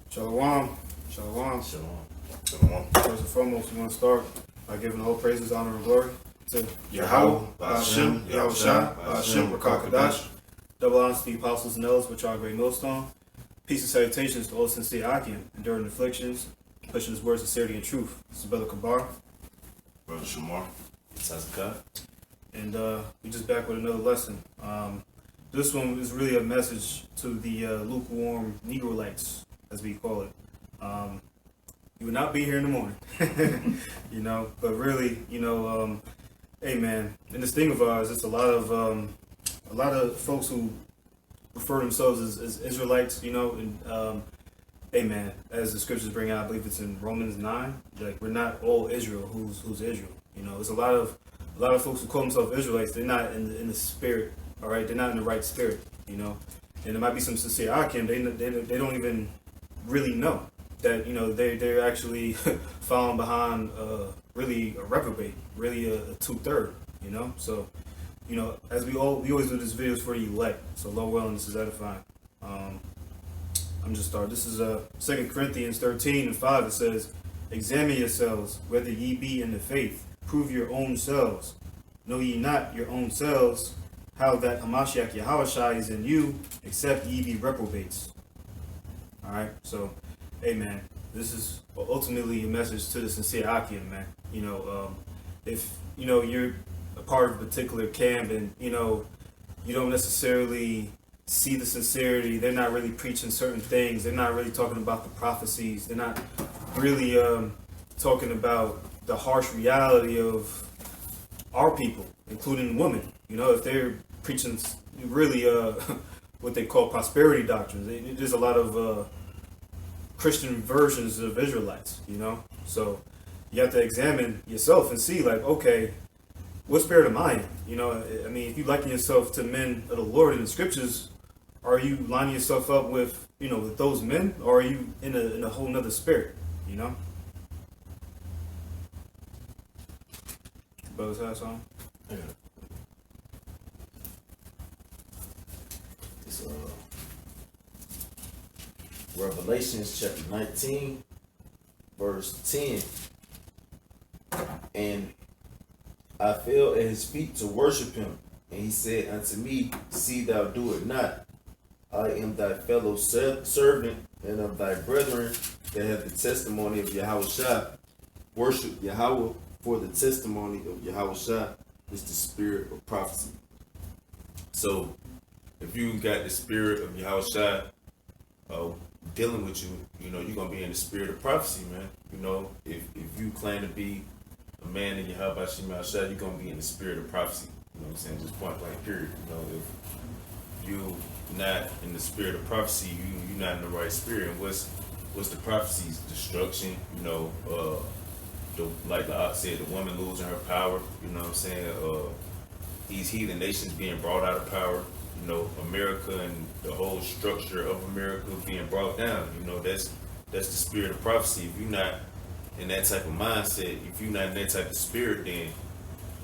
Shalom. Shalom. Shalom. Shalom. First and foremost, we want to start by giving all praises, honor, and glory to Yahweh, Hashem, Yahweh Shai, Hashem, Rakakadash. Double honors to the apostles and elders, which are a great millstone. Peace and salutations to all sincere Akim, enduring afflictions, pushing his words, sincerity, and truth. This is Brother Kabar. Brother Shamar. It's Hezekiah. And we just back with another lesson. This one is really a message to the lukewarm Negrolites, as we call it. You would not be here in the morning, but really, hey man, in this thing of ours, it's a lot of folks who refer themselves as Israelites, and hey man, as the scriptures bring out, I believe it's in Romans 9, like we're not all Israel. Who's Israel? There's a lot of folks who call themselves Israelites. They're not in the spirit. All right, they're not in the right spirit. And there might be some sincere Akim. They don't even really know that they're actually falling behind really a reprobate, really a 2/3. So as we always do these videos for the elect. So Lord willing, this is edifying. I'm just starting. This is 2 Corinthians 13:5. It says, "Examine yourselves whether ye be in the faith. Prove your own selves. Know ye not your own selves, how that Hamashiach Yahushua is in you, except ye be reprobates." All right, so, hey man, this is ultimately a message to the sincere Akim, man. If you're a part of a particular camp and you don't necessarily see the sincerity, they're not really preaching certain things. They're not really talking about the prophecies. They're not really talking about the harsh reality of our people, including women. If they're preaching really what they call prosperity doctrines, there's a lot of Christian versions of Israelites. So you have to examine yourself and see, like, okay, what spirit am I in? If you liken yourself to men of the Lord in the scriptures, are you lining yourself up with with those men, or are you in a whole nother spirit? Brothers have some? Yeah. It's Revelations chapter 19, verse 10. "And I fell at his feet to worship him. And he said unto me, See thou do it not. I am thy fellow servant and of thy brethren that have the testimony of Yahushua. Worship Yahweh, for the testimony of Yahushua is the spirit of prophecy." So, if you got the spirit of Yahushua dealing with you, you're going to be in the spirit of prophecy, man. If you claim to be a man in Yahweh Shem Yahushua, you're going to be in the spirit of prophecy. You know what I'm saying? Just point blank, period. If you not in the spirit of prophecy, you're not in the right spirit. And what's the prophecies? Destruction, like I said, the woman losing her power, these heathen nations being brought out of power, America and the whole structure of America being brought down. That's the spirit of prophecy. If you're not in that type of mindset, if you're not in that type of spirit, then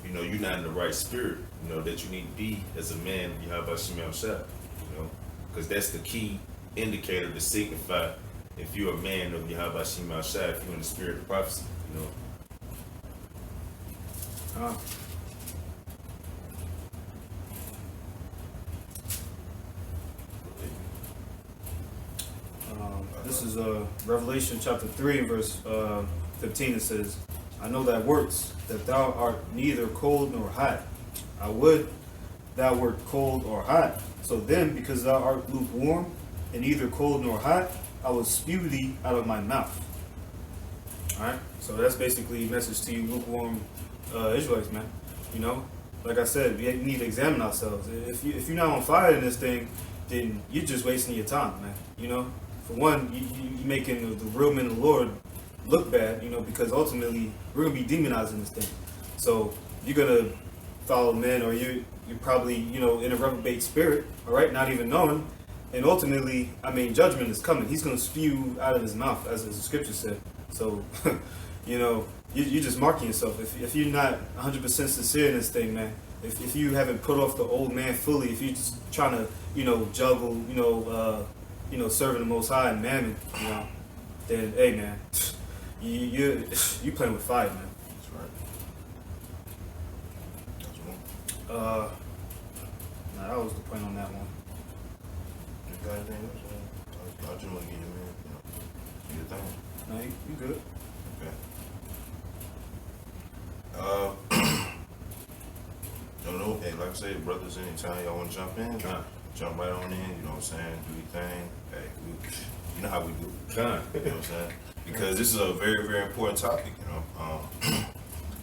you're not in the right spirit, that you need to be as a man of Yahweh Shem Yahushua, because that's the key indicator to signify if you're a man of Yahweh Shem Yahushua, if you're in the spirit of prophecy, This is Revelation chapter 3, verse 15. It says, "I know thy works, that thou art neither cold nor hot. I would thou wert cold or hot. So then, because thou art lukewarm, and neither cold nor hot, I will spew thee out of my mouth." All right. So that's basically a message to you lukewarm Israelites, man. Like I said, we need to examine ourselves. If you're not on fire in this thing, then you're just wasting your time, man. For one, you're making the real men of the Lord look bad, because ultimately we're gonna be demonizing this thing. So you're gonna follow men, or you're probably in a reprobate spirit, all right, not even knowing. And ultimately, judgment is coming. He's gonna spew out of his mouth, as the scripture said. So you're just marking yourself. If you're not 100% sincere in this thing, man, if you haven't put off the old man fully, if you're just trying to, juggle, serving the Most High and Mammon, then hey man, you playing with fire, man. That's right. That's one. Nah, that was the point on that one. You got anything else? I just want to get you, man. Do your thing. No, you good. Okay. Don't know. Hey, like I said, brothers, anytime y'all want to jump in, jump right on in. You know what I'm saying? Do your thing. Hey, you know how we do. You know what I'm saying? Because this is a very, very important topic.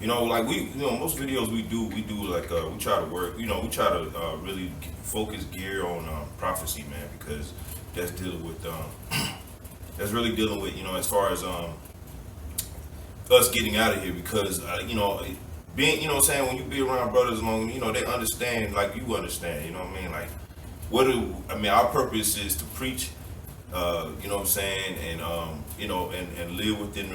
Like most videos we do like we try to work. We try to really focus gear on prophecy, man, because that's dealing with that's really dealing with as far as us getting out of here, because being what I'm saying, when you be around brothers long, they understand like you understand, what I mean, like our purpose is to preach, what I'm saying, and and live within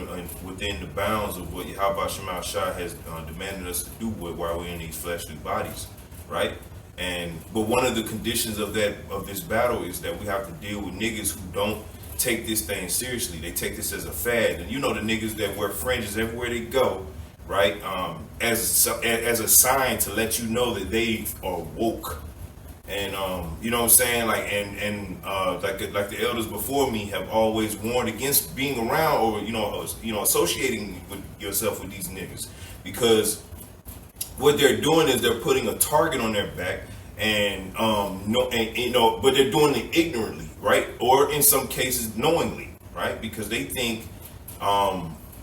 the bounds of what Yahweh Shema Shah has demanded us to do while we're in these fleshly bodies, right? But one of the conditions of this battle is that we have to deal with niggas who don't take this thing seriously. They take this as a fad, and the niggas that wear fringes everywhere they go, right? As a sign to let you know that they are woke, and what I'm saying, like like the elders before me have always warned against being around or associating with yourself with these niggas, because what they're doing is they're putting a target on their back, but they're doing it ignorantly, right? Or in some cases knowingly, right? Because they think,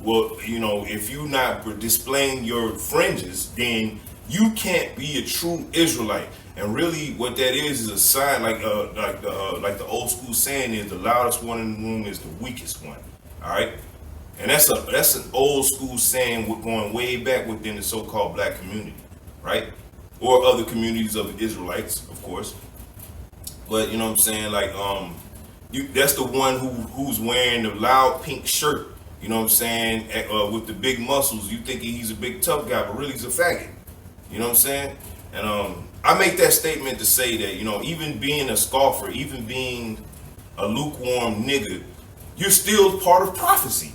if you're not displaying your fringes, then you can't be a true Israelite. And really, what that is a sign, like the old school saying is, the loudest one in the room is the weakest one. All right. And that's an old school saying going way back within the so-called black community, right? Or other communities of the Israelites, of course. But what I'm saying, like that's the one who's wearing the loud pink shirt, what I'm saying, with the big muscles. You think he's a big tough guy, but really he's a faggot. What I'm saying? And I make that statement to say that even being a scoffer, even being a lukewarm nigga, you're still part of prophecy.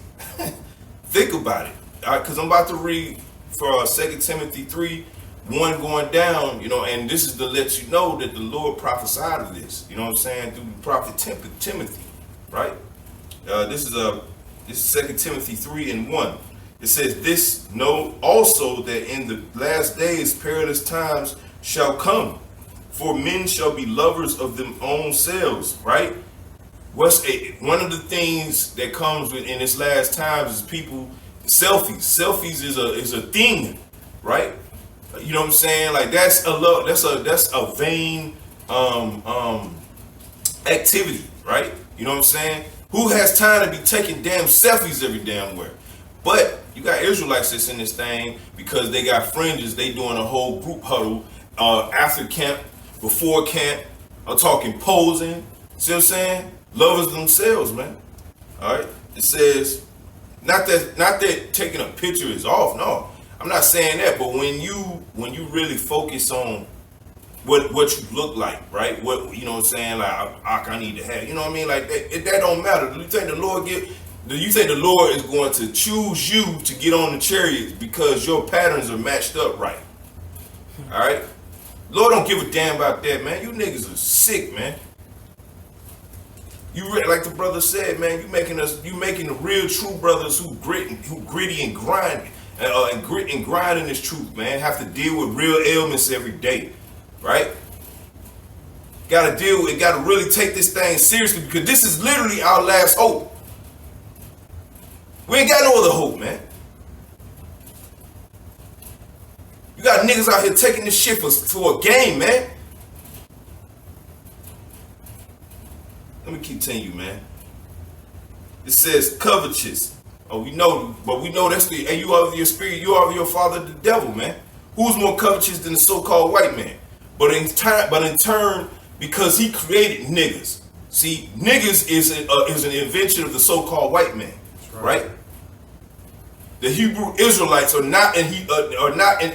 Think about it, because I'm about to read for 2 Timothy 3:1 going down, and this is to let you know that the Lord prophesied of this, what I'm saying, through the prophet Timothy, right? This is 2 Timothy 3:1. It says, "This know also that in the last days perilous times shall come, for men shall be lovers of them own selves," right? One of the things that comes in this last times is people selfies. Selfies is a thing, right? You know what I'm saying? Like that's a vain activity, right? You know what I'm saying? Who has time to be taking damn selfies every damn where? But you got Israelites that's in this thing because they got fringes. They doing a whole group huddle after camp, before camp. I'm talking posing. See what I'm saying? Lovers themselves, man. All right. It says, not that taking a picture is off. No, I'm not saying that. But when you really focus on what you look like, right? What what I'm saying? Like I need to have. You know what I mean? Like that don't matter. Do you think the Lord the Lord is going to choose you to get on the chariots because your patterns are matched up right? All right. Lord don't give a damn about that, man. You niggas are sick, man. Like the brother said, man, you making the real true brothers who gritty and grind and grind in this truth, man. Have to deal with real ailments every day, right? Gotta really take this thing seriously, because this is literally our last hope. We ain't got no other hope, man. You got niggas out here taking this shit for a game, man. Let me continue, man. It says covetous. Oh, we know that's and you are of your spirit, you are of your father, the devil, man. Who's more covetous than the so-called white man? But in turn, because he created niggas. See, niggas is an invention of the so-called white man, right? The Hebrew Israelites are not an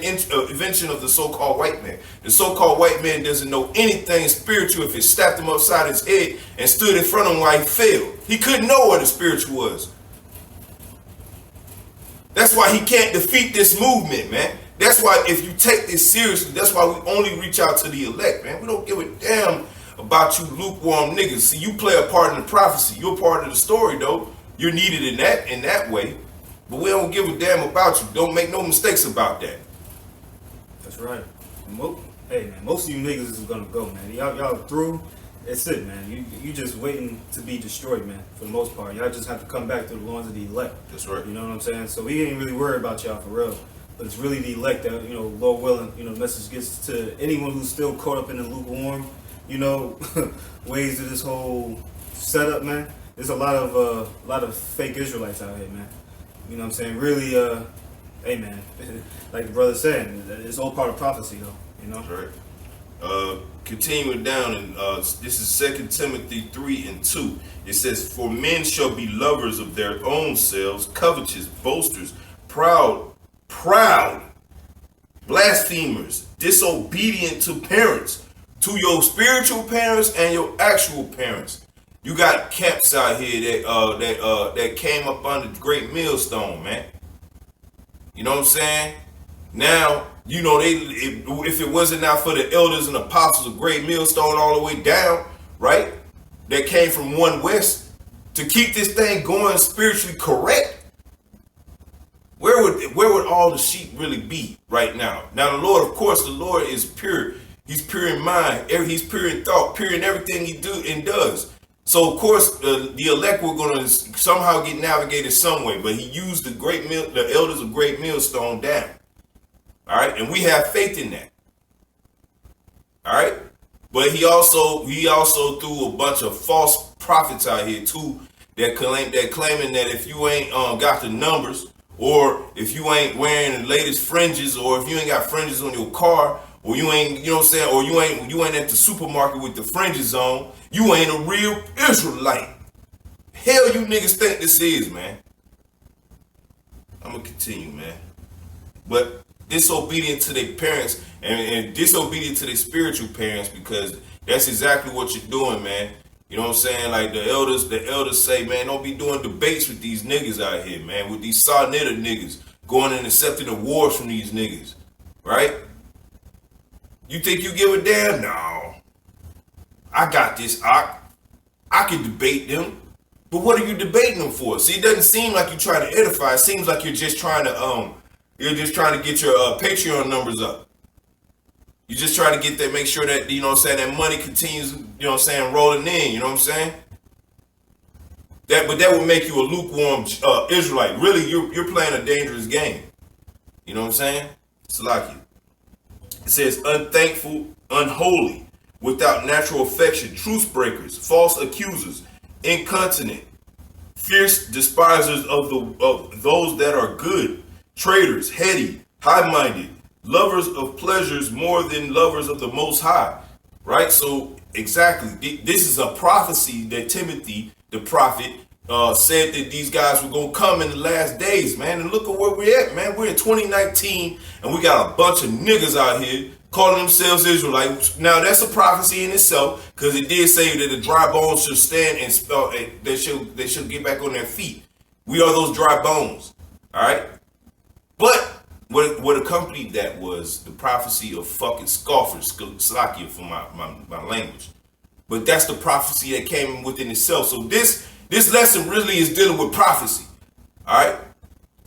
invention of the so-called white man. The so-called white man doesn't know anything spiritual if it slapped him upside his head and stood in front of him while he fell. He couldn't know what the spiritual was. That's why he can't defeat this movement, man. That's why if you take this seriously, that's why we only reach out to the elect, man. We don't give a damn about you lukewarm niggas. See, you play a part in the prophecy. You're part of the story, though. You're needed in that way. But we don't give a damn about you. Don't make no mistakes about that. That's right. Hey man, most of you niggas is gonna go, man. Y'all through. It's it, man. You just waiting to be destroyed, man. For the most part, y'all just have to come back to the lawns of the elect. That's right. You know what I'm saying? So we ain't really worried about y'all for real. But it's really the elect that, Lord willing, the message gets to anyone who's still caught up in the lukewarm, ways of this whole setup, man. There's a lot of fake Israelites out here, man. You know what I'm saying? Really, hey man, like the brother said, it's all part of prophecy, though. That's right. Continuing down, and this is 2 Timothy 3:2. It says, "For men shall be lovers of their own selves, covetous, boasters, proud, blasphemers, disobedient to parents, to your spiritual parents and your actual parents." You got camps out here that came up under the great millstone, man. You know what I'm saying? Now, if it wasn't out for the elders and apostles of great millstone all the way down, right? That came from one west to keep this thing going spiritually correct. Where would all the sheep really be right now? Now the Lord, of course, the Lord is pure. He's pure in mind. He's pure in thought, pure in everything he do and does. So of course, the elect were going to somehow get navigated some way, but he used the elders of great millstone down. All right, and we have faith in that. All right, but he also threw a bunch of false prophets out here too that claiming that if you ain't got the numbers, or if you ain't wearing the latest fringes, or if you ain't got fringes on your car, or you ain't, or you ain't at the supermarket with the fringes on, you ain't a real Israelite. Hell, you niggas think this is, man. I'm gonna continue, man. But disobedient to their parents and disobedient to their spiritual parents, because that's exactly what you're doing, man. You know what I'm saying? Like the elders say, man, don't be doing debates with these niggas out here, man, with these Sarnetta niggas, going and accepting awards from these niggas, right? You think you give a damn? No. I got this. I can debate them. But what are you debating them for? See, it doesn't seem like you're trying to edify. It seems like you're just trying to get your Patreon numbers up. You just try to get that, make sure that, that money continues, rolling in, you know what I'm saying? But that would make you a lukewarm Israelite. Really, you're playing a dangerous game. You know what I'm saying? Salakia. It says, unthankful, unholy, without natural affection, truce breakers, false accusers, incontinent, fierce despisers of those that are good, traitors, heady, high-minded, lovers of pleasures more than lovers of the Most High. Right? So exactly, this is a prophecy that Timothy, the prophet, said that these guys were going to come in the last days, man. And look at where we're at, man. We're in 2019, and we got a bunch of niggas out here calling themselves Israelites. Now, that's a prophecy in itself, because it did say that the dry bones should stand and they should get back on their feet. We are those dry bones, all right? But what accompanied that was the prophecy of fucking scoffers, Salakia for my language. But that's the prophecy that came within itself. So this lesson really is dealing with prophecy, all right?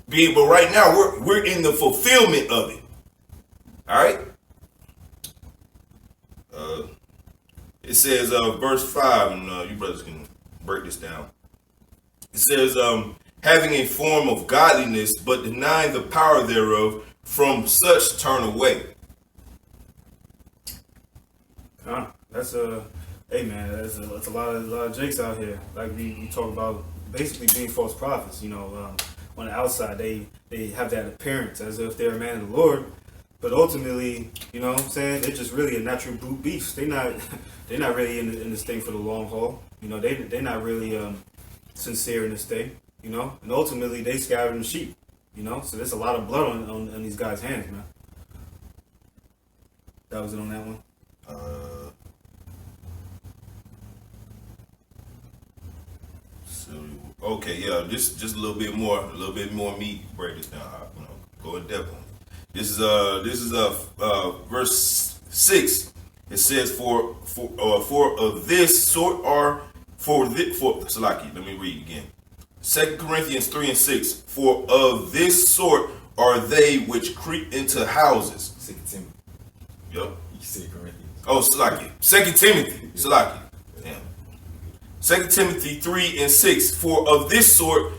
But right now we're in the fulfillment of it, all right? It says verse 5, and you brothers can break this down. It says, having a form of godliness, but denying the power thereof, from such turn away. That's hey man, that's a lot of jakes out here. Like we talk about basically being false prophets. On the outside they have that appearance as if they're a man of the Lord, but ultimately, you know what I'm saying, they're just really a natural brute beast. They're not really in this thing for the long haul. They're not really sincere in this thing. And ultimately they scattering the sheep. You know, so there's a lot of blood on these guys' hands, man. That was it on that one. Okay, yeah, just a little bit more meat. Break this down. You know, go in depth on it. This is verse 6. It says for of this sort are for Salaki. Let me read again. 2 Corinthians 3 and 6. For of this sort are they which creep into houses. 2 Timothy. Yep. You say Corinthians. Oh, Salaki. 2 Timothy. Salaki. Damn. 2 Timothy 3 and 6. For of this sort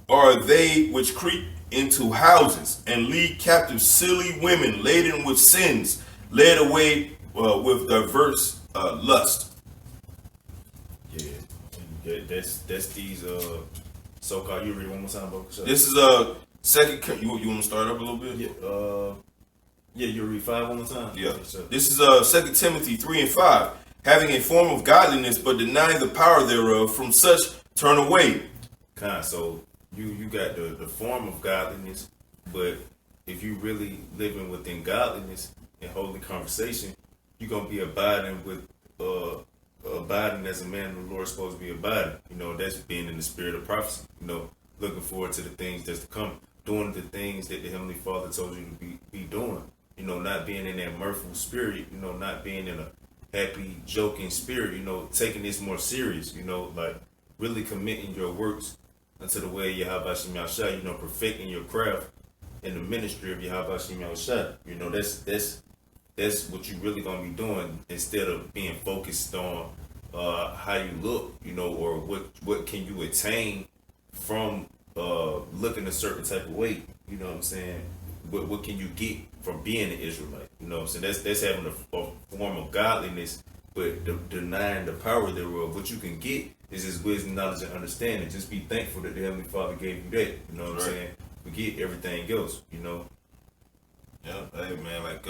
are they which creep into houses and lead captive silly women laden with sins, led away with diverse lust. Yeah, that's these so-called. You read it one more time, bro. This is second. You want to start up a little bit? Yeah, you read 5 one more time. Yeah. Okay, sure. This is 2 Timothy 3 and 5. Having a form of godliness, but denying the power thereof, from such turn away. So you got the form of godliness, but if you really living within godliness and holy conversation, you're gonna be abiding with abiding as a man of the Lord is supposed to be abiding. You know, that's being in the spirit of prophecy. You know, looking forward to the things that's to come, doing the things that the Heavenly Father told you to be doing. You know, not being in that mirthful spirit. You know, not being in a happy, joking spirit. You know, taking this more serious. You know, like really committing your works unto the way Yahweh Shem Yahshua. You know, perfecting your craft in the ministry of Yahweh Shem Yahshua. You know, that's what you really gonna be doing instead of being focused on how you look, you know, or what can you attain from looking a certain type of way. You know what I'm saying? What can you get from being an Israelite? You know what I'm saying? That's having a form of godliness, but denying the power thereof. What you can get is his wisdom, knowledge, and understanding. Just be thankful that the Heavenly Father gave you that. You know what I'm saying? Forget everything else, you know. Yeah, hey man, like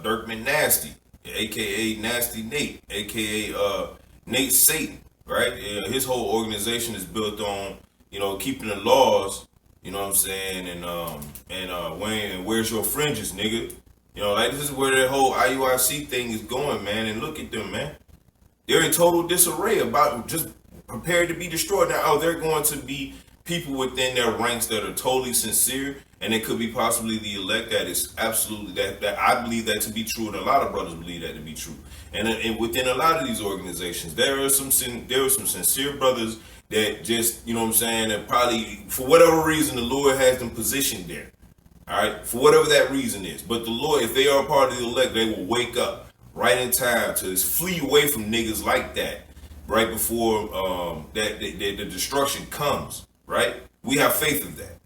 Dirk McNasty, aka Nasty Nate, aka Nate Satan, right? Yeah, his whole organization is built on, you know, keeping the laws, you know what I'm saying, and where's your fringes, nigga? You know, like this is where that whole IUIC thing is going, man. And look at them, man. They're in total disarray, about just prepared to be destroyed. Now, they're going to be people within their ranks that are totally sincere, and it could be possibly the elect. That is absolutely that I believe that to be true, and a lot of brothers believe that to be true. And within a lot of these organizations, there are some sincere brothers that just, you know what I'm saying, that probably for whatever reason the Lord has them positioned there. All right, for whatever that reason is. But the Lord, if they are part of the elect, they will wake up right in time to flee away from niggas like that right before the destruction comes. Right? We have faith in that.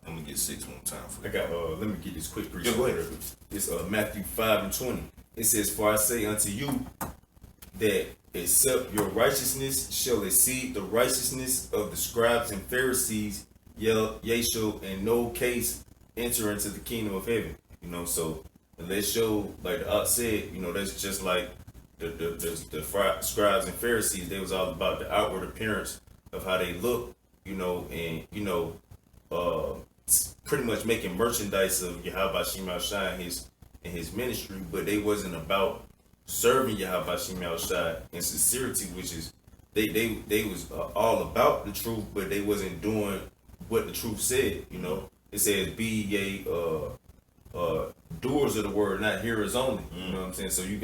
Let me get 6 one time for you. I got let me get this quick Yeah, go ahead. It's Matthew 5 and 20. It says, "For I say unto you that except your righteousness shall exceed the righteousness of the scribes and Pharisees, ye shall in no case enter into the kingdom of heaven." You know, so let's show, like the Ox said, you know, that's just like the scribes and Pharisees. They was all about the outward appearance of how they look, you know, and you know, pretty much making merchandise of Yahweh Shem Yahshua and his ministry, but they wasn't about serving Yahweh Shem Yahshua in sincerity, which is they was all about the truth, but they wasn't doing what the truth said. You know, it says be ye doers of the word, not hearers only. You know what I'm saying? So you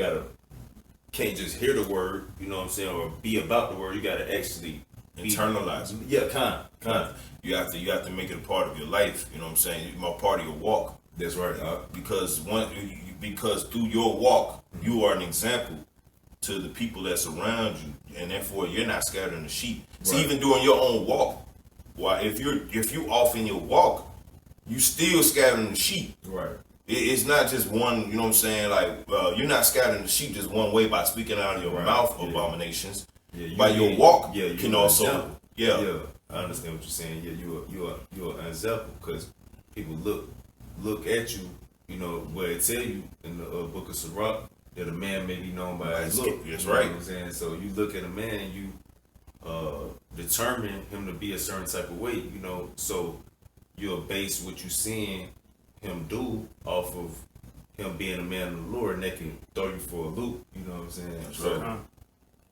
can't just hear the word, you know what I'm saying, or be about the word. You gotta actually Internalize it. Yeah, kind. You have to make it a part of your life. You know what I'm saying? A part of your walk. That's right. Because through your walk, you are an example to the people that surround you, and therefore you're not scattering the sheep. Right. See, even during your own walk, why if you off in your walk, you still scattering the sheep. Right. It's not just one. You know what I'm saying? Like you're not scattering the sheep just one way by speaking out of your mouth abominations. Yeah, by your walk, you can also. Example. Yeah, I understand what you're saying. Yeah, you're an example because people look at you. You know, where it tell you in the book of Sirach that a man may be known by his look. That's you know right. What I'm saying? So you look at a man and you the determine him to be a certain type of way, so you'll base what you seeing him do off of him being a man of the Lord, and that can throw you for a loop, you know what I'm saying? So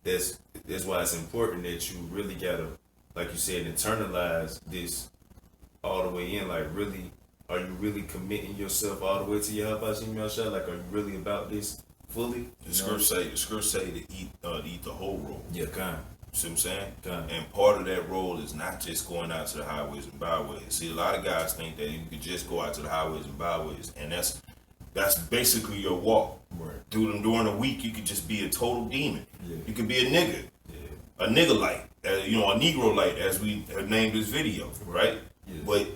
that's why it's important that you really gotta, like you said, internalize this all the way in. Like, really, are you really committing yourself all the way to your Habashim Yashah? Like, are you really about this fully? The scripture say to eat the whole roll. Yeah, kind. See what I'm saying? Kind. And part of that role is not just going out to the highways and byways. See, a lot of guys think that you could just go out to the highways and byways, and that's basically your walk. Right. During the week, you could just be a total demon. Yeah. You could be a nigga, a Negrolite, a Negrolite, as we have named this video, right? Yeah. But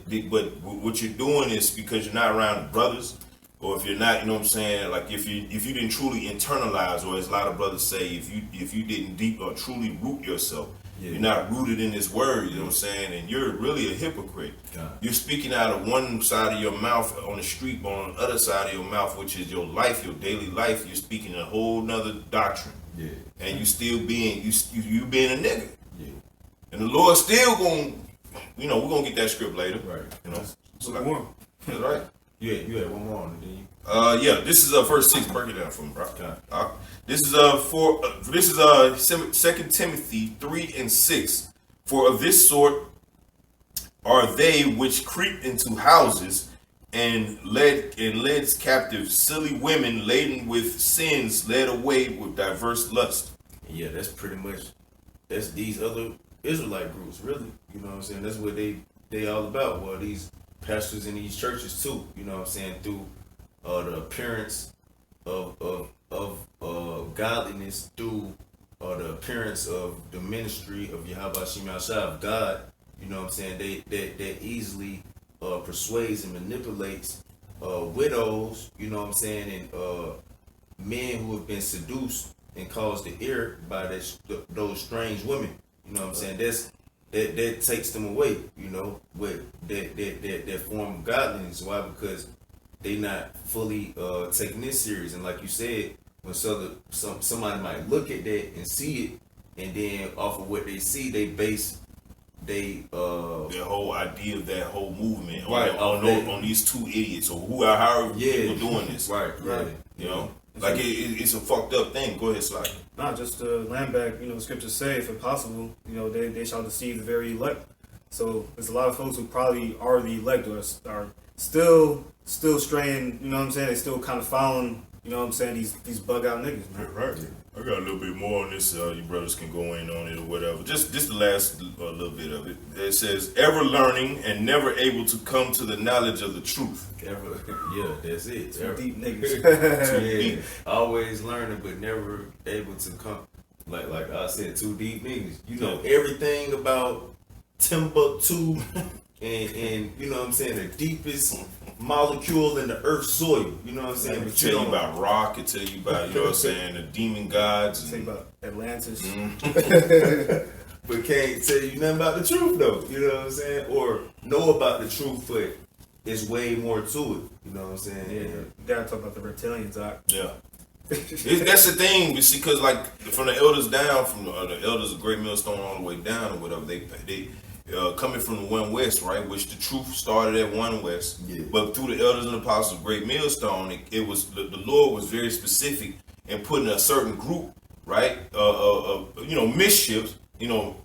what you're doing is because you're not around the brothers, or if you're not, you know what I'm saying, like if you didn't truly internalize, or as a lot of brothers say, if you didn't deep or truly root yourself, you're not rooted in this word, you know what I'm saying, and you're really a hypocrite. You're speaking out of one side of your mouth on the street, but on the other side of your mouth, which is your life, your daily life, you're speaking a whole nother doctrine. Yeah. And you still being you being a nigga. Yeah. And the Lord still we're gonna get that script later. Right. So Lukewarm. That's right. You had one more on it, didn't you? This is verse 6. Break it down for me, bro. This is 2 Timothy 3:6. For of this sort are they which creep into houses and led captive silly women laden with sins, led away with diverse lusts. Yeah, that's pretty much these other Israelite groups, really. You know what I'm saying? That's what they all about. Well, these pastors in these churches too, you know what I'm saying, through the appearance of godliness, through the appearance of the ministry of Yahweh Shem Yahshua of God, you know what I'm saying, they easily persuades and manipulates widows, you know what I'm saying, and men who have been seduced and caused the error by those strange women, you know what I'm saying, that takes them away, you know, with that form of godliness. Why? Because they not fully taking this serious. And like you said, when somebody might look at that and see it, and then off of what they see, they base their whole idea of that whole movement on these two idiots or however people doing this. Right. You know? Like it's a fucked up thing. Go ahead, Slide. Nah, just land back, the scriptures say, if possible, they shall deceive the very elect. So there's a lot of folks who probably are the elect or are still straying, you know what I'm saying? They still kind of following, you know what I'm saying, these bug out niggas, man. Right. I got a little bit more on this. You brothers can go in on it or whatever. Just the last little bit of it. It says, ever learning and never able to come to the knowledge of the truth. That's it. Too deep niggas. Too deep. Always learning, but never able to come. Like I said, too deep niggas. You know everything about Timbuktu and you know what I'm saying, the deepest molecule in the earth's soil. You know what I'm saying? I tell you about rock, I tell you about, you know what I'm saying, the demon gods. Tell you about Atlantis. But can't tell you nothing about the truth though. You know what I'm saying? Or know about the truth, but there's way more to it. You know what I'm saying? Yeah. You gotta talk about the reptilians, Doc. Yeah. That's the thing, you see, because like from the elders down, from the elders of Great Millstone all the way down or whatever, they coming from the One West, right, which the truth started at One West, but through the elders and apostles of Great Millstone, it was the Lord was very specific in putting a certain group, right, mischiefs, and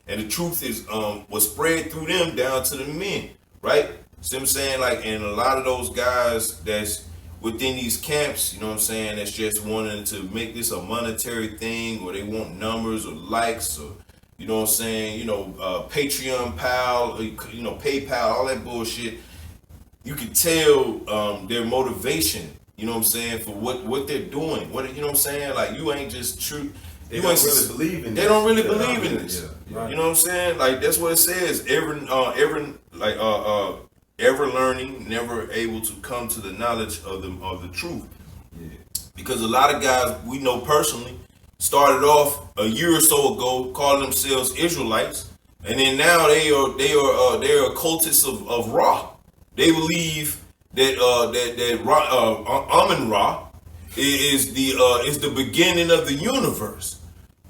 the truth is was spread through them down to the men, right? See what I'm saying? Like, and a lot of those guys that's within these camps, you know what I'm saying, that's just wanting to make this a monetary thing, or they want numbers or likes, or you know what I'm saying, Patreon, PayPal, all that bullshit. You can tell their motivation, you know what I'm saying, for what they're doing. What, you know what I'm saying? Like, you ain't just true. They don't really believe in this. They don't really believe in this. Right. You know what I'm saying? Like, that's what it says. Ever learning, never able to come to the knowledge of the truth. Yeah. Because a lot of guys we know personally started off a year or so ago calling themselves Israelites, and then now they are cultists of Ra. They believe that Amun Ra is the beginning of the universe.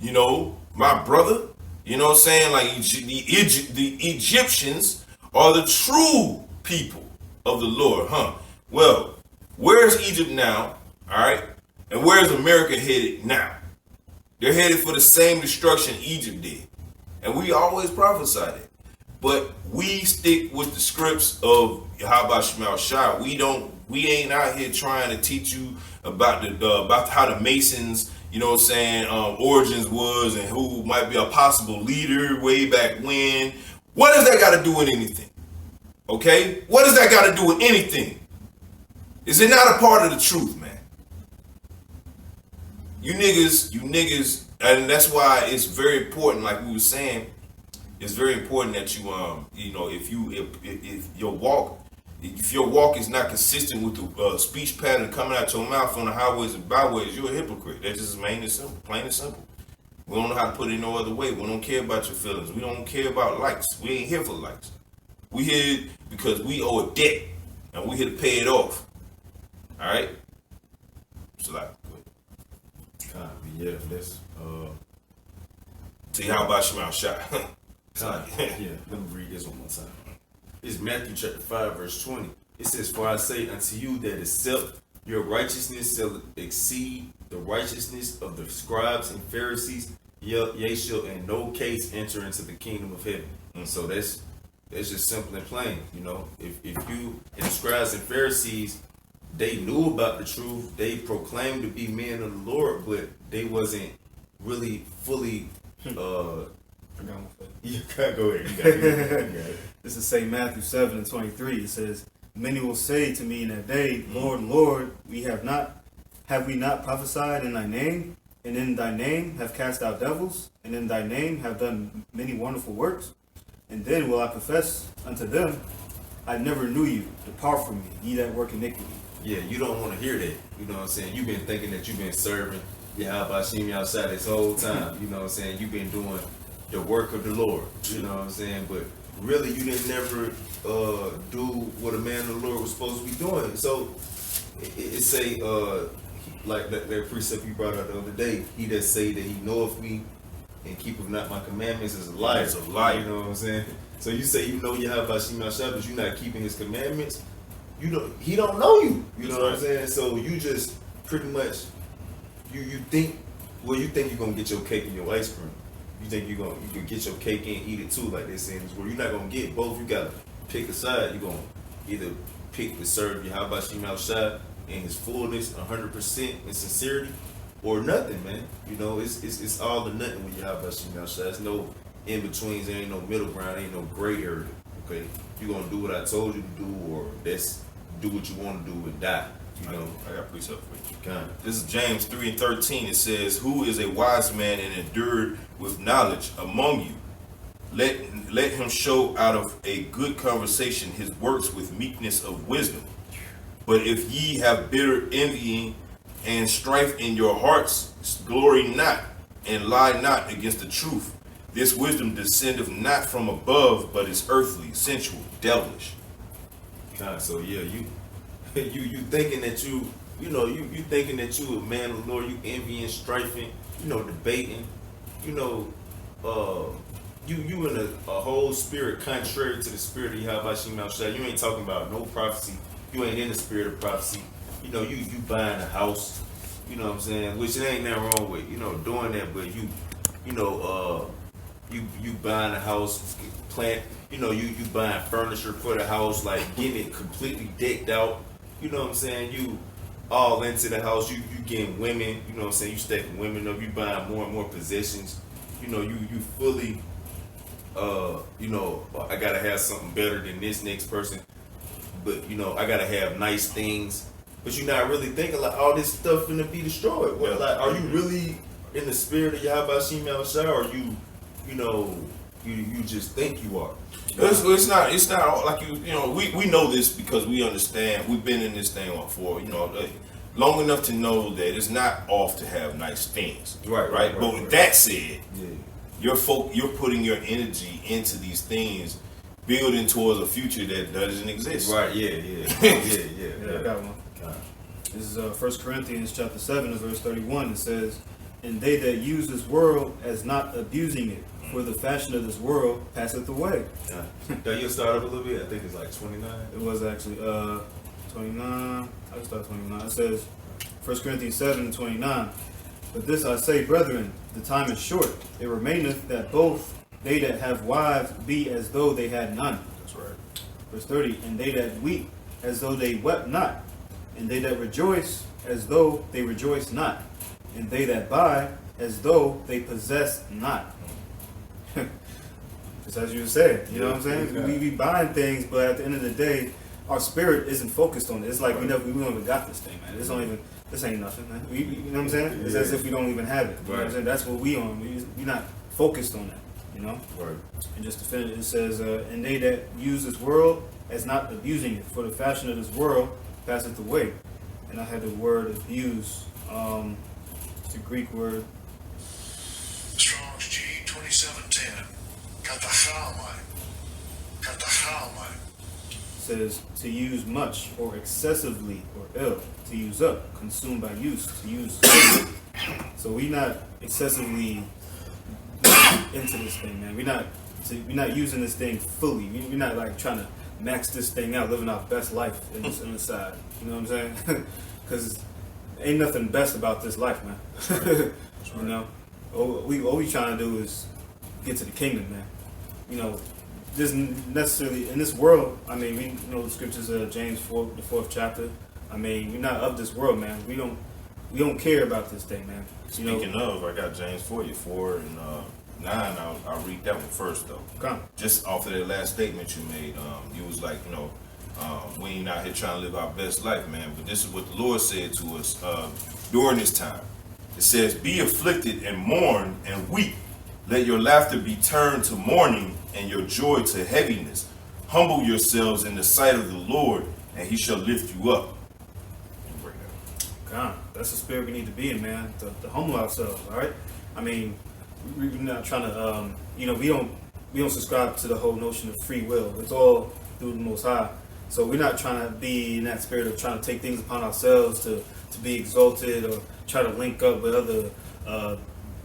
you know, my brother. You know what I'm saying? Like the Egyptians are the true people of the Lord, huh? Well, where's Egypt now? All right, and where's America headed now? They're headed for the same destruction Egypt did, and we always prophesied it. But we stick with the scripts of Yahweh Shema Shai. We ain't out here trying to teach you about about how the Masons, you know what I'm saying, origins was and who might be a possible leader way back when. What does that got to do with anything? Okay? What does that got to do with anything? Is it not a part of the truth, man? You niggas, and that's why it's very important, like we were saying, it's very important that you, you know, if your walk is not consistent with the speech pattern coming out your mouth on the highways and byways, you're a hypocrite. That's just plain and simple. We don't know how to put it no other way. We don't care about your feelings. We don't care about likes. We ain't here for likes. We here because we owe a debt, and we here to pay it off. All right? So like, yeah, that's see how about Shema Shai? yeah, let me read this one more time. It's Matthew chapter 5, verse 20. It says, "For I say unto you that except your righteousness shall exceed the righteousness of the scribes and Pharisees, ye shall in no case enter into the kingdom of heaven." So that's just simple and plain. You know, if you and the scribes and Pharisees, they knew about the truth, they proclaimed to be men of the Lord, but they wasn't really fully. You can't go ahead. You got it. This is St. Matthew 7:23. It says, "Many will say to me in that day, Lord, Lord, have we not prophesied in thy name, and in thy name have cast out devils, and in thy name have done many wonderful works? And then will I profess unto them, I never knew you. Depart from me, ye that work iniquity." Yeah, you don't want to hear that. You know what I'm saying? You've been thinking that you've been serving Yahweh Shemi outside this whole time. You know what I'm saying? You've been doing the work of the Lord. You know what I'm saying? But really, you didn't never do what a man of the Lord was supposed to be doing. So it say, like that precept you brought out the other day, he that say that he knoweth me and keepeth not my commandments is a liar. It's a liar. You know what I'm saying? So you say you know Yahweh Shemi Shai, but you're not keeping his commandments. You know, he don't know you. You know what I'm saying? So you just pretty much you think you're gonna get your cake and your ice cream. You think you can get your cake and eat it too, like they say in this world. You're not gonna get both. You gotta pick a side. You're gonna either pick to serve Yahweh Shemi Shai in his fullness, 100% in sincerity, or nothing, man. You know, it's all or nothing with Yahweh Shemi Shai. There's no in betweens. There ain't no middle ground. There ain't no gray area. Okay, you're gonna do what I told you to do, or do what you want to do and die. You know, I got precept for you. kind This is James 3:13. It says, "Who is a wise man and endured with knowledge among you? Let him show out of a good conversation his works with meekness of wisdom. But if ye have bitter envying and strife in your hearts, glory not and lie not against the truth. This wisdom descendeth not from above, but is earthly, sensual, devilish." So yeah, you thinking that you thinking that you a man of the Lord, you envying, strifing, debating, you in a whole spirit contrary to the spirit of Yahweh Shemi Shai. You ain't talking about no prophecy. You ain't in the spirit of prophecy. You buying a house, you know what I'm saying? Which it ain't nothing wrong with, doing that, but you buying a house, you buying furniture for the house, like getting it completely decked out. You know what I'm saying? You all into the house. You getting women. You know what I'm saying? You stacking women up. You buying more and more possessions. You fully. I gotta have something better than this next person. But I gotta have nice things. But you're not really thinking like all this stuff gonna be destroyed. Well, like, are you really in the spirit of Yahweh Shemi Shai, or you just think you are? It's not like we know this because we understand. We've been in this thing for long enough to know that it's not off to have nice things. Right. But with that said, you're putting your energy into these things, building towards a future that doesn't exist. Right. Yeah. I got one. This is 1 Corinthians chapter 7, verse 31. It says, and they that use this world as not abusing it, for the fashion of this world passeth away. Now you start up a little bit. I think it's like 29. It was actually 29. I just start 29. It says 1 Corinthians 7:29. But this I say, brethren, the time is short. It remaineth that both they that have wives be as though they had none. That's right. Verse 30. And they that weep as though they wept not, and they that rejoice as though they rejoice not, and they that buy as though they possess not. Just as you said, you know what I'm saying? We be buying things, but at the end of the day, our spirit isn't focused on it. It's like we don't even got this thing, man. This ain't nothing, man. You know what I'm saying? It's as if we don't even have it. You know what I'm saying? That's what we on. We not focused on that, you know? Right. And just to finish, it says, and they that use this world as not abusing it, for the fashion of this world passeth away. And I had the word abuse. It's a Greek word. Strong's G 2710. Katachalmai. Katachalmai. Says to use much or excessively or ill, to use up, consumed by use, to use. So we not excessively into this thing, man. We're not using this thing fully. We're not like trying to max this thing out, living our best life in the side. You know what I'm saying? Because ain't nothing best about this life, man. That's right. You know, all we trying to do is get to the kingdom, man. You know, just necessarily in this world. I mean, we know the scriptures of James 4, the 4th chapter. I mean, we're not of this world, man. We don't care about this thing, man. Speaking of, I got James for you, 4 and 9. I'll read that one first, though. Come. Just off of that last statement you made, you was like, we ain't out here trying to live our best life, man. But this is what the Lord said to us during this time. It says, be afflicted and mourn and weep. Let your laughter be turned to mourning and your joy to heaviness. Humble yourselves in the sight of the Lord, and he shall lift you up. God, that's the spirit we need to be in, man. To humble ourselves, all right? I mean, we're not trying to, we don't subscribe to the whole notion of free will. It's all through the Most High. So we're not trying to be in that spirit of trying to take things upon ourselves to be exalted or try to link up with other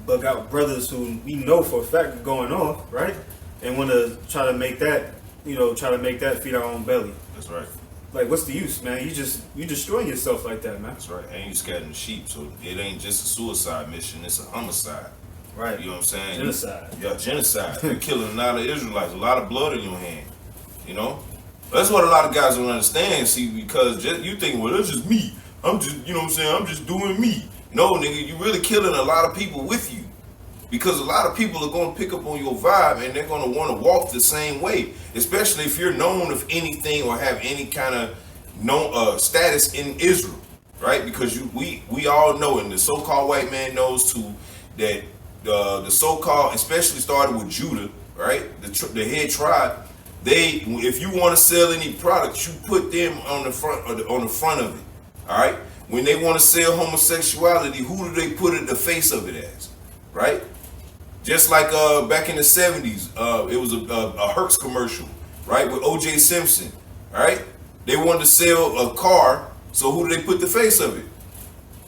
bug out brothers who we know for a fact are going off, right? And want to try to make that, feed our own belly. That's right. Like, what's the use, man? You destroying yourself like that, man. That's right. And you scattering sheep, so it ain't just a suicide mission, it's a homicide. Right. You know what I'm saying? Genocide. Yeah, genocide. You're killing a lot of Israelites, a lot of blood in your hand. You know? That's what a lot of guys don't understand, see, because you think, well, that's just me. I'm just, you know what I'm saying? I'm just doing me. No, nigga, you really killing a lot of people with you. Because a lot of people are going to pick up on your vibe and they're going to want to walk the same way. Especially if you're known of anything or have any kind of status in Israel. Right? Because we all know, and the so-called white man knows too, that the so-called, especially started with Judah, right? The head tribe, if you want to sell any products, you put them on the front of it. All right? When they want to sell homosexuality, who do they put at the face of it as? Right? Just like back in the 70s, it was a Hertz commercial, right, with O.J. Simpson, right? They wanted to sell a car, so who do they put the face of it?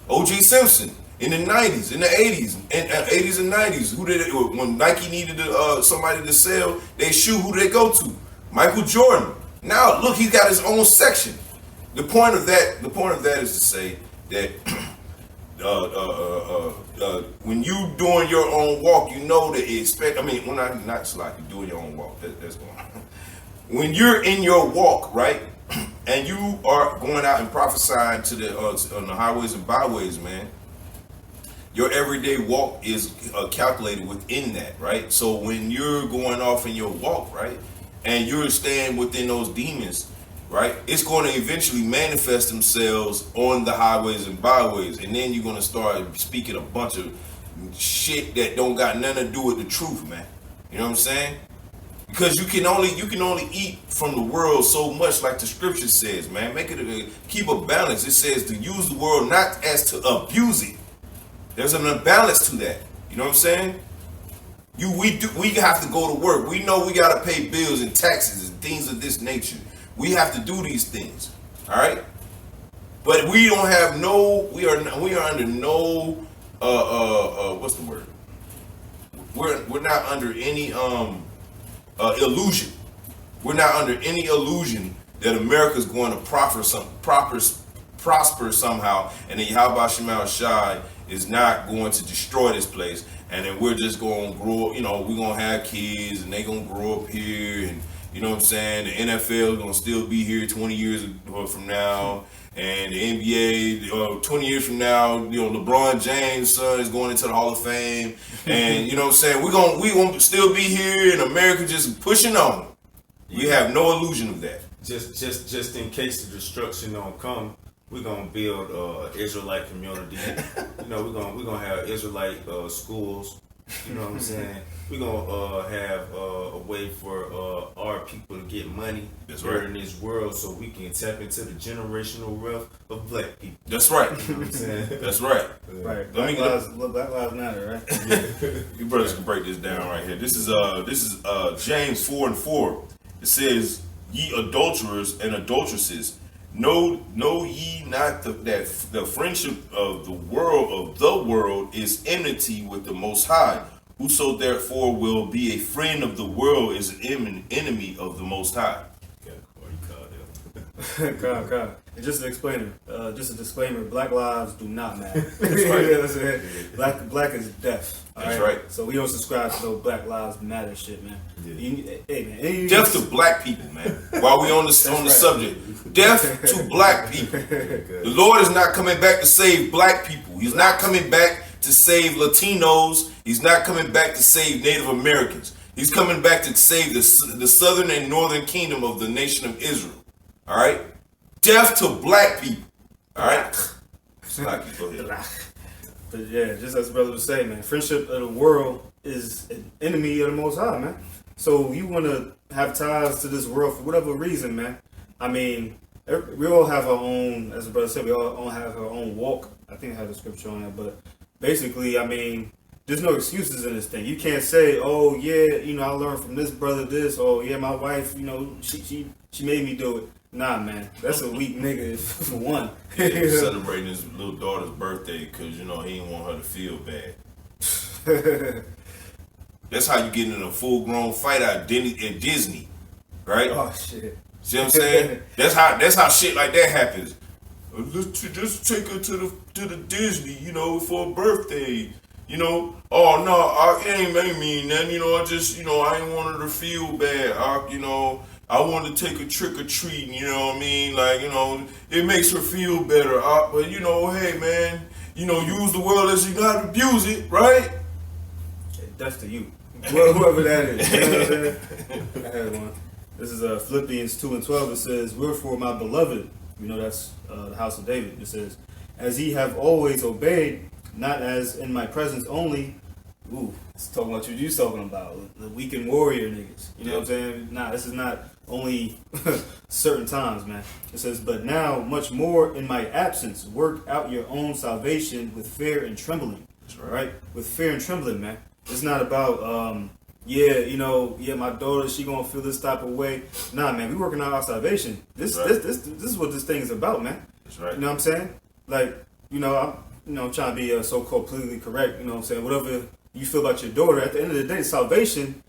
O.J. Simpson. In the 90s, in the 80s, and 80s and 90s, when Nike needed somebody to sell their shoe, who do they go to? Michael Jordan. Now, look, he's got his own section. The point of that is to say that when you doing your own walk, you know that not like you doing your own walk. That's going on. When you're in your walk, right, and you are going out and prophesying to on the highways and byways, man, your everyday walk is calculated within that, right? So when you're going off in your walk, right, and you're staying within those demons, right, it's going to eventually manifest themselves on the highways and byways, and then you're going to start speaking a bunch of shit that don't got nothing to do with the truth, man. You know what I'm saying? Because you can only eat from the world so much, like the scripture says, man. Keep a balance. It says to use the world not as to abuse it. There's an imbalance to that. You know what I'm saying? We have to go to work. We know we gotta pay bills and taxes and things of this nature. We have to do these things. All right? But we don't have we are under no what's the word? We're not under any illusion. We're not under any illusion that America's going to prosper somehow, and that Yahweh Shema Shai is not going to destroy this place, and then we're just going to grow. You know, we're going to have kids, and they going to grow up here, and you know what I'm saying. The NFL is going to still be here 20 years from now. And the NBA, 20 years from now, you know, LeBron James' son is going into the Hall of Fame, and you know what I'm saying. We gonna still be here, and America just pushing on. We have no illusion of that. Just in case the destruction don't come, we're gonna build Israelite community. You know, we're gonna have Israelite schools. You know what I'm saying? We're gonna have a way for our people to get money in this world, so we can tap into the generational wealth of black people. That's right. You know what I'm saying? That's right. Right. Black lives matter, right? Yeah. You brothers can break this down right here. This is James 4:4. It says, "Ye adulterers and adulteresses, know ye not that the friendship of the world is enmity with the Most High. Whoso therefore will be a friend of the world is an enemy of the Most High." God. And just an explainer, just a disclaimer: Black lives do not matter. That's right. That's it. Black is death. That's right. So we don't subscribe to no Black Lives Matter shit, man. Yeah. Hey, man. Death to black people, man. While we on the subject, death to black people. The Lord is not coming back to save black people. He's not coming back to save Latinos. He's not coming back to save Native Americans. He's coming back to save the southern and northern kingdom of the nation of Israel. All right? Death to black people. All right? Black people here. But yeah, just as brother was saying, man, friendship of the world is an enemy of the Most High, man. So you want to have ties to this world for whatever reason, man. I mean, we all have our own, as the brother said, we all have our own walk. I think I had a scripture on that, but basically, I mean, there's no excuses in this thing. You can't say, oh yeah, you know, I learned from this brother this, or yeah, my wife, you know, she made me do it. Nah, man, that's a weak nigga for one. Yeah, he's celebrating his little daughter's birthday because, you know, he didn't want her to feel bad. That's how you get in a full-grown fight out at Disney, right? Oh shit! See what I'm saying? That's how shit like that happens. Let's just take her to the Disney, you know, for a birthday. You know, oh no, I ain't mean that. You know, I just, you know, I ain't want her to feel bad. You know, I wanted to take a trick or treating. You know what I mean? Like, you know, it makes her feel better. But you know, hey man, you know, use the world as you gotta abuse it, right? That's to you. Whoever that is. You know what I'm saying? I had one. This is Philippians 2:12. It says, "Wherefore, my beloved," you know that's the house of David. It says, "As ye have always obeyed, not as in my presence only." Ooh, it's talking about what you talking about. The weekend warrior niggas. You know what I'm saying? Nah, this is not only certain times, man. It says, "But now, much more in my absence, work out your own salvation with fear and trembling." That's right? With fear and trembling, man. It's not about, my daughter, she gonna feel this type of way. Nah, man, we working out our salvation. This is what this thing is about, man. That's right. You know what I'm saying? Like, I'm trying to be so-called politically correct. You know what I'm saying? Whatever you feel about your daughter, at the end of the day, salvation,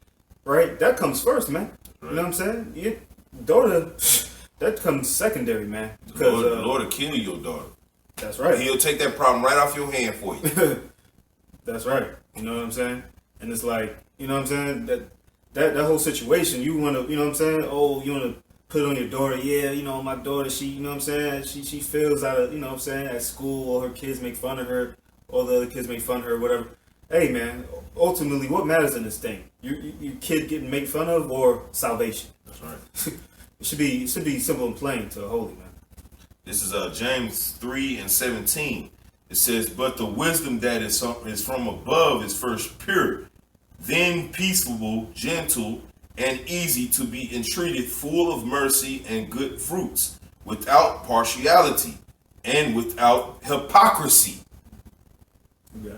right? That comes first, man. Right. You know what I'm saying? Your daughter, that comes secondary, man. Because the Lord will kill your daughter. That's right. He'll take that problem right off your hand for you. That's right. You know what I'm saying? And it's like, you know what I'm saying? That whole situation, you want to, you know what I'm saying? Oh, you want to put it on your daughter. Yeah, you know, my daughter, she, you know what I'm saying? She feels out of, you know what I'm saying? At school, all her kids make fun of her. All the other kids make fun of her, whatever. Hey, man, ultimately, what matters in this thing? Your kid getting made fun of or salvation? That's right. It should be simple and plain to a holy, man. This is James 3:17. It says, "But the wisdom that is from above is first pure, then peaceable, gentle, and easy to be entreated, full of mercy and good fruits, without partiality and without hypocrisy." Yeah.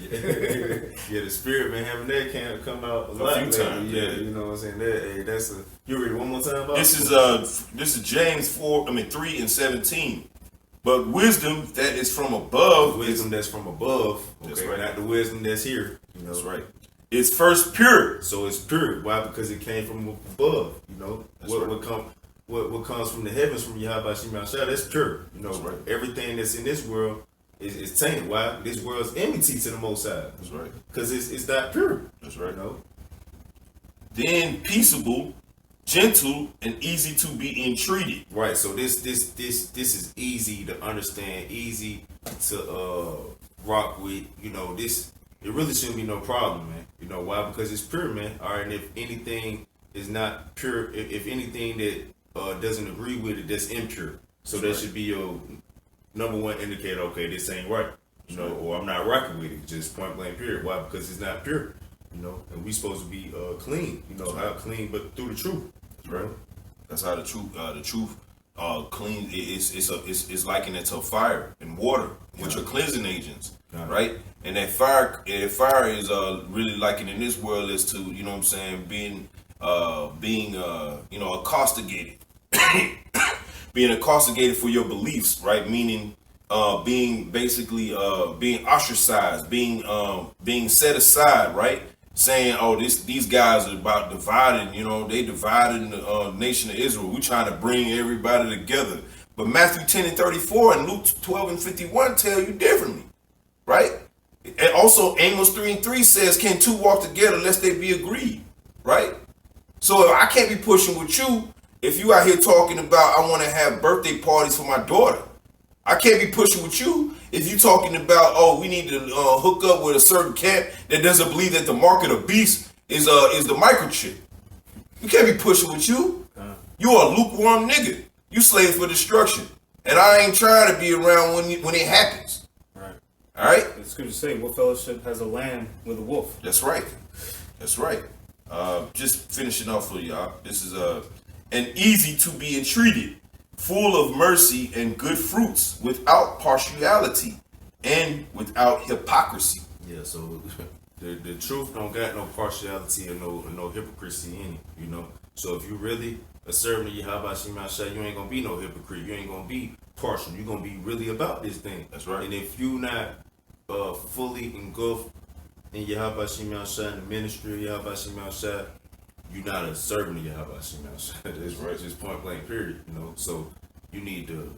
Yeah, the spirit been having that can come out a lot few times. Yeah, you know what I'm saying. That's you read it one more time. About This is James 3:17. But wisdom that is from above, Wisdom that's from above, That's okay, right. not the wisdom that's here. You know, that's right. It's first pure. So it's pure. Why? Because it came from above. You know, That's what right. what comes from the heavens from Yahweh Shema Shah, that's pure. You know, That's right. everything that's in this world is tainted. Why? This world's enmity to the Most High. That's right. Because it's not pure. That's right. You know. Then peaceable, gentle, and easy to be entreated. Right. So this is easy to understand, easy to rock with. You know, this it really shouldn't be no problem, man. You know why? Because it's pure, man. All right. And if anything is not pure, if anything that doesn't agree with it, that's impure. So that should be your number one indicator. Okay, this ain't right. You know, or I'm not rocking with it. Just point blank period. Why? Because it's not pure. You know, and we supposed to be clean. You know, how clean, but through the truth. Right. That's how the truth clean. It's likened it to fire and water, which are cleansing agents, right? And that fire is really likened in this world is to, you know what I'm saying, being accostigated, being accostigated for your beliefs, right? Meaning being basically being ostracized, being set aside, right? Saying, oh, these guys are about dividing, you know, they divided the nation of Israel. We're trying to bring everybody together. But Matthew 10 and 34 and Luke 12 and 51 tell you differently, right? And also Amos 3 and 3 says, can two walk together lest they be agreed, right? So I can't be pushing with you if you out here talking about, I want to have birthday parties for my daughter. I can't be pushing with you if you talking about, oh, we need to hook up with a certain camp that doesn't believe that the mark of the beast is the microchip. You can't be pushing with you. You are a lukewarm nigga. You slave for destruction, and I ain't trying to be around when it happens. Right. All right. The scripture say, "What fellowship has a lamb with a wolf?" That's right. That's right. Just finishing off for y'all. This is an easy to be entreated, full of mercy and good fruits, without partiality and without hypocrisy. Yeah. So the truth don't got no partiality or no hypocrisy in it. You know. So if you really a servant of Yahweh Shema Shah, you ain't gonna be no hypocrite. You ain't gonna be partial. You're gonna be really about this thing. That's right. And if you not fully engulfed in Yahweh Shema Shah, in the ministry of Yahweh Shema Shah, you're not a servant of Yahweh Shema Shah. That's right. Just point blank period. You know. So you need to,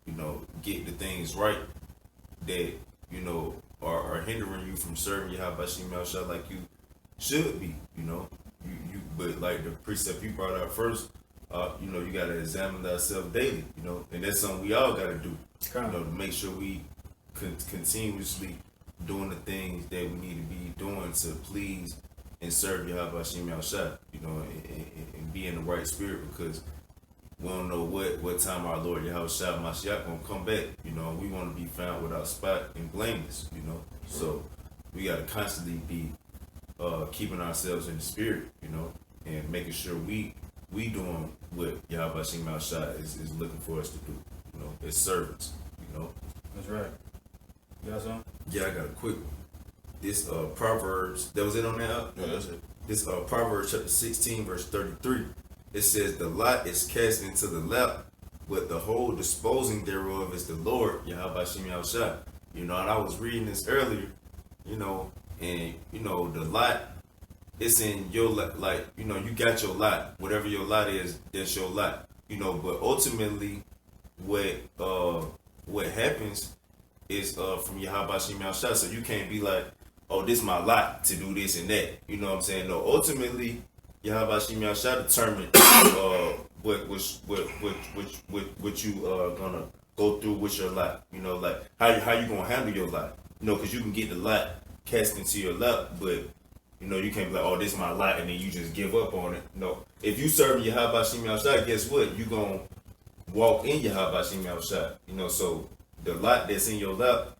you know, get the things right that, you know, are hindering you from serving Yahweh Shema Shah like you should be. You know. But like the precept you brought out first, you know, you got to examine thyself daily, you know, and that's something we all got to do, you know, to make sure we continuously doing the things that we need to be doing to please and serve Yahweh Shema Shah, you know, and be in the right spirit, because we don't know what time our Lord Yahweh Shah Mashiach gonna come back, you know. We want to be found without spot and blameless, you know, so we got to constantly be keeping ourselves in the spirit, you know, and making sure we doing what Yahweh Shema Shah is looking for us to do, you know, as servants, you know. That's right. You got something? Yeah, I got a quick one. This Proverbs, that was it on that? Yeah, that's it. This Proverbs chapter 16 verse 33. It says, the lot is cast into the lap, but the whole disposing thereof is the Lord, Yahweh Shema Shah. You know, and I was reading this earlier, you know, and you know, the lot, it's in your lot. Like, you know, you got your lot, whatever your lot is, that's your lot, you know. But ultimately what happens is from Yahweh Shema Shah. So you can't be like, oh, this is my lot to do this and that, you know what I'm saying? No, ultimately Yahweh Shema Shah determined what you gonna go through with your lot, you know, like how you gonna handle your lot, you know, because you can get the lot cast into your lap, but you know, you can't be like, oh, this is my lot, and then you just give up on it. No, if you serve Yahweh Shema Shah, guess what? You gonna walk in Yahweh Shema Shah, you know. So the lot that's in your lap,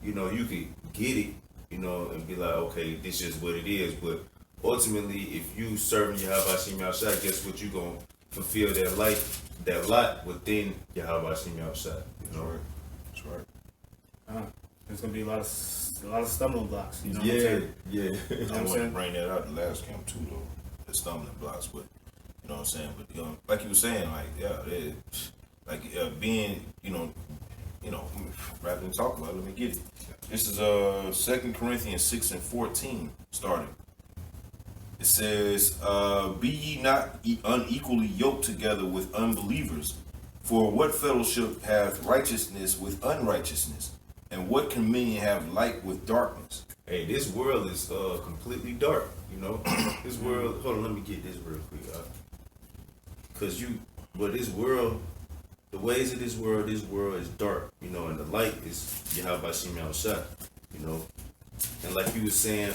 you know, you could get it, you know, and be like, okay, this is what it is. But ultimately, if you serving Yahweh Shema Shah, guess what? You gonna fulfill that lot within Yahweh Shema Shah, you know. That's right. There's gonna be a lot of stumbling blocks. You know Yeah, what I'm saying? yeah. what I I'm want to saying? bring that out the last camp too, though. The stumbling blocks, but you know what I'm saying. But like you were saying, like being, you know, rather than talk about it, let me get it. This is 2 Corinthians 6:14 starting. It says, be ye not unequally yoked together with unbelievers. For what fellowship hath righteousness with unrighteousness? And what communion have light with darkness? Hey, this world is completely dark, This world, hold on, let me get this real quick. This world, the ways of this world is dark, and the light is Yahweh Shem Yahushua, And like you were saying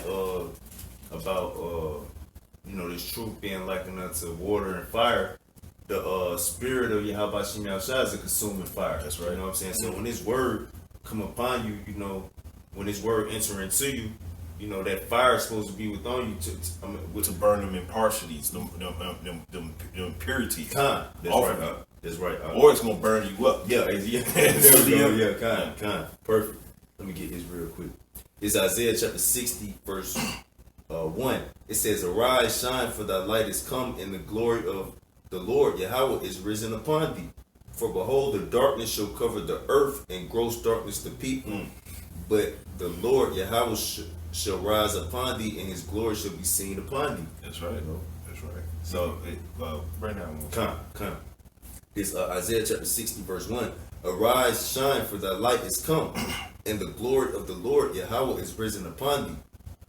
about, this truth being likened unto water and fire, the spirit of Yahweh Shem Yahushua is a consuming fire. That's right. You know what I'm saying? So when this word come upon you, when this word enter into you, that fire is supposed to be within you To burn them impartialities, them impurities. That's off right. That's right. Or it's gonna burn you up. Yeah. Perfect. Let me get this real quick. It's Isaiah chapter 60, verse 1. It says, arise, shine, for thy light is come, and the glory of the Lord Yahweh is risen upon thee. For behold, the darkness shall cover the earth, and gross darkness the people. But the Lord Yahweh shall rise upon thee, and his glory shall be seen upon thee. That's right. That's right. So, right now, Come. This Isaiah chapter 60, verse 1. Arise, shine, for thy light is come, and the glory of the Lord Yahweh is risen upon thee.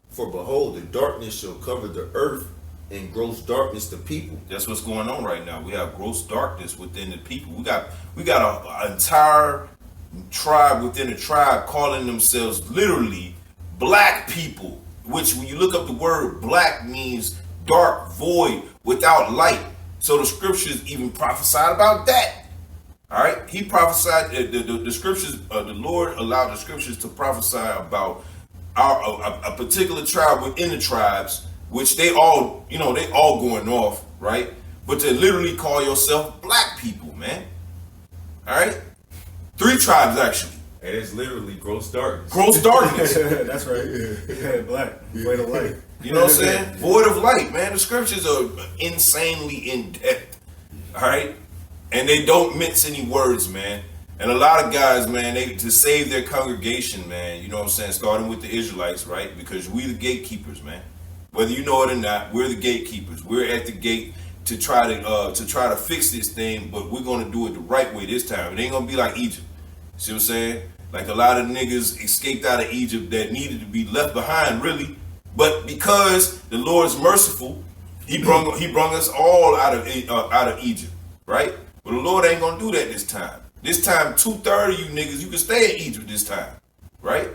For behold, the darkness shall cover the earth, and gross darkness the people. That's what's going on right now. We have gross darkness within the people. We got an entire tribe within a tribe calling themselves literally black people, which when you look up the word black means dark, void, without light. So the scriptures even prophesied about that. All right, he prophesied the scriptures. The Lord allowed the scriptures to prophesy about a particular tribe within the tribes, which they all going off, right? But to literally call yourself black people, man. All right, 3 tribes actually. And it's literally gross darkness. Gross darkness. That's right. Yeah, black. Void of light. You know what I'm saying? Void of light, man. The scriptures are insanely in depth. All right, and they don't mince any words, man. And a lot of guys, man, they to save their congregation, man. You know what I'm saying? Starting with the Israelites, right? Because we the gatekeepers, man. Whether you know it or not, we're the gatekeepers. We're at the gate to try to fix this thing, but we're gonna do it the right way this time. It ain't gonna be like Egypt. See what I'm saying? Like a lot of niggas escaped out of Egypt that needed to be left behind, really. But because the Lord's merciful, He brung us all out of Egypt, right? But the Lord ain't gonna do that this time. This time, 2/3 of you niggas, you can stay in Egypt this time, right?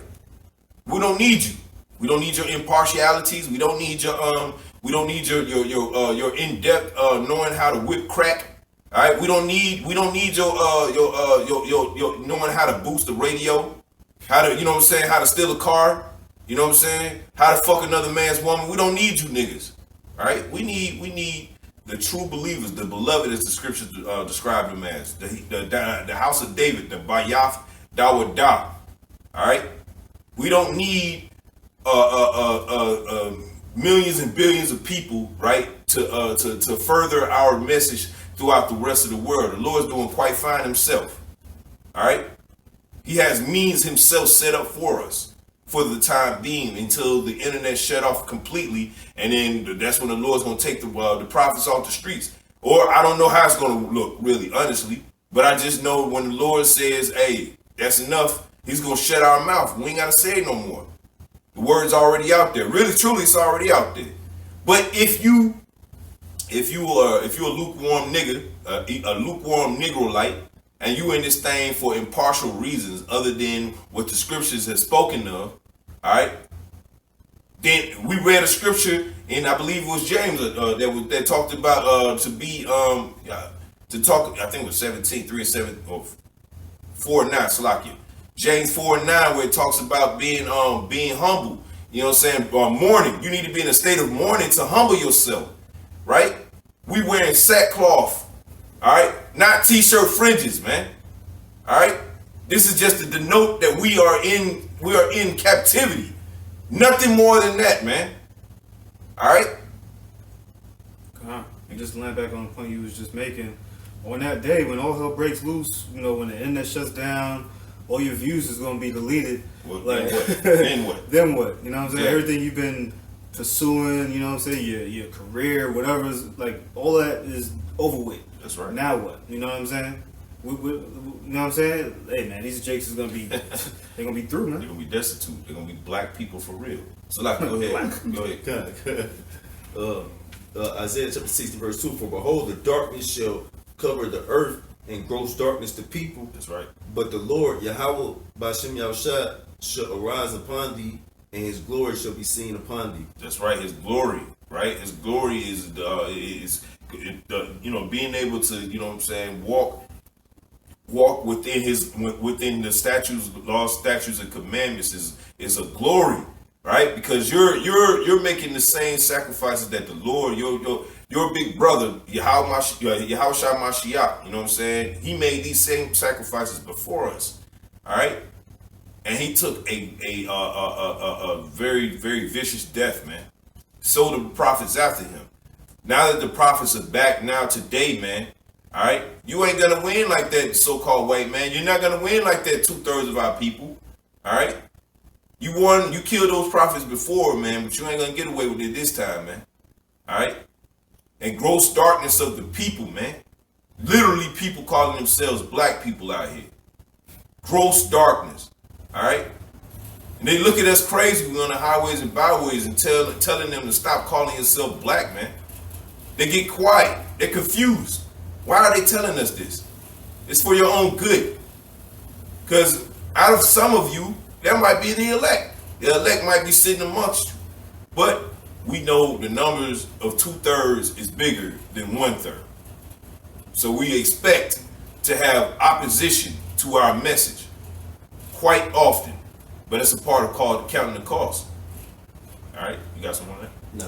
We don't need you. We don't need your impartialities. We don't need your your in-depth knowing how to whip crack. All right, we don't need your knowing how to boost the radio, how to how to steal a car, how to fuck another man's woman. We don't need you niggas. All right, we need the true believers, the beloved, as the scriptures describe them as, the house of David, the Bayath Dawadah. All right, we don't need millions and billions of people, right, to further our message throughout the rest of the world. The Lord's doing quite fine himself. All right, he has means himself set up for us for the time being until the internet shut off completely, and then that's when the Lord's going to take the prophets off the streets. Or I don't know how it's going to look, really, honestly, but I just know when the Lord says, hey, that's enough, he's going to shut our mouth. We ain't got to say it no more. The word's already out there. Really, truly, it's already out there. But if you a lukewarm nigga, a lukewarm Negrolite, and you in this thing for impartial reasons other than what the scriptures have spoken of, all right, then we read a scripture, and I believe it was James that talked about to talk. I think it was 17:3 or 4:9, Salakia. James 4:9, where it talks about being humble. You know what I'm saying? Mourning. You need to be in a state of mourning to humble yourself, right? We wearing sackcloth, all right? Not t-shirt fringes, man. All right? This is just to denote that we are in captivity. Nothing more than that, man. All right? And just to land back on the point you was just making, on that day when all hell breaks loose, when the internet shuts down, all your views is gonna be deleted. Well, Like, then what? Then what? Then what? You know what I'm saying? Yeah. Everything you've been pursuing, you know what I'm saying? Your career, whatever is like, all that is over with. That's right. Now what? You know what I'm saying? You know what I'm saying? Hey man, these Jakes is gonna be they're gonna be through, They're man. gonna be destitute. They're gonna be black people for real. So like, go ahead. Go ahead. Isaiah chapter 60 verse 2, for behold, the darkness shall cover the earth, and gross darkness the people. That's right. But the Lord, Yahweh, Bashem Yahushua, shall arise upon thee, and his glory shall be seen upon thee. That's right. His glory, right? His glory is being able to, you know what I'm saying, walk within the statutes, laws, statutes, and commandments is a glory, right? Because you're making the same sacrifices that the Lord, your big brother, Yahweh Mashiach, you know what I'm saying? He made these same sacrifices before us, all right? And he took a very, very vicious death, man. So the prophets after him. Now that the prophets are back now today, man, all right, you ain't gonna win like that so-called white man. You're not gonna win like that 2/3 of our people, all right? You killed those prophets before, man, but you ain't gonna get away with it this time, man, all right? And gross darkness of the people, man. Literally people calling themselves black people out here. Gross darkness, all right? And they look at us crazy. We're on the highways and byways and telling them to stop calling yourself black, man. They get quiet. They're confused. Why are they telling us this? It's for your own good. Because out of some of you, that might be the elect. The elect might be sitting amongst you. But we know the numbers of 2/3 is bigger than 1/3. So we expect to have opposition to our message quite often. But it's a part of counting the cost. All right, you got someone there?